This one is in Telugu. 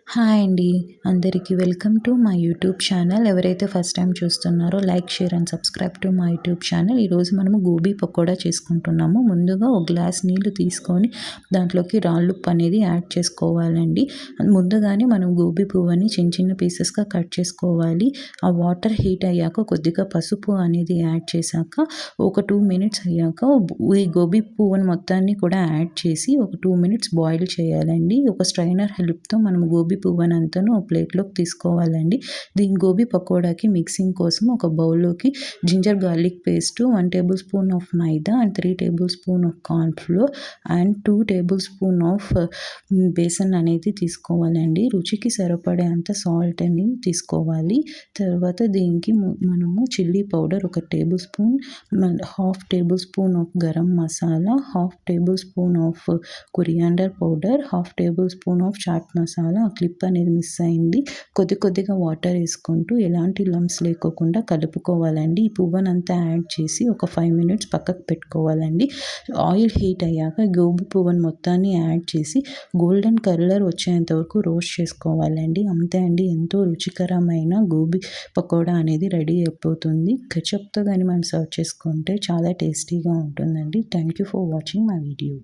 హాయ్ అండి. అందరికీ welcome to my YouTube channel. ఎవరైతే ఫస్ట్ టైం చూస్తున్నారో like, share and subscribe to my YouTube channel. ఈరోజు మనము గోబీ పకోడా చేసుకుంటున్నాము. ముందుగా ఒక గ్లాస్ నీళ్లు తీసుకొని దాంట్లోకి రాళ్ళుప్పు అనేది యాడ్ చేసుకోవాలండి. ముందుగానే మనం గోబీ పువ్వుని చిన్న చిన్న పీసెస్గా కట్ చేసుకోవాలి. ఆ వాటర్ హీట్ అయ్యాక కొద్దిగా పసుపు అనేది యాడ్ చేశాక ఒక 2 మినిట్స్ అయ్యాక ఈ గోబీ పువ్వుని మొత్తాన్ని కూడా యాడ్ చేసి ఒక 2 మినిట్స్ బాయిల్ చేయాలండి. ఒక స్ట్రైనర్ హెల్ప్తో మనం గోబీ పువ్వునంతను ఒక ప్లేట్లోకి తీసుకోవాలండి. దీని గోబీ పకోడాకి మిక్సింగ్ కోసం ఒక బౌల్లోకి ginger garlic paste, 1 tablespoon of maida and 3 tablespoon of corn flour and 2 tablespoon of besan అనేది తీసుకోవాలండి. రుచికి సరిపడేంత సాల్ట్ అని తీసుకోవాలి. తర్వాత దీనికి మనము chilli powder 1 tablespoon, half tablespoon of garam masala, half tablespoon of coriander powder, half tablespoon of chaat masala. Clip అనేది మిస్ అయింది. కొద్దిగా వాటర్ వేసుకుంటూ ఎలాంటి లంప్స్ లేకోకుండా కలుపుకోవాలండి. ఈ పువ్వునంతా యాడ్ చేసి ఒక 5 మినిట్స్ పక్కకు పెట్టుకోవాలండి. ఆయిల్ హీట్ అయ్యాక గోబీ పువ్వును మొత్తాన్ని యాడ్ చేసి గోల్డెన్ కలర్ వచ్చేంత వరకు రోస్ట్ చేసుకోవాలండి. అంతే అండి, ఎంతో రుచికరమైన గోబీ పకోడా అనేది రెడీ అయిపోతుంది. కెచప్తో కానీ మనం సర్వ్ చేసుకుంటే చాలా టేస్టీగా ఉంటుందండి. Thank you for watching my video.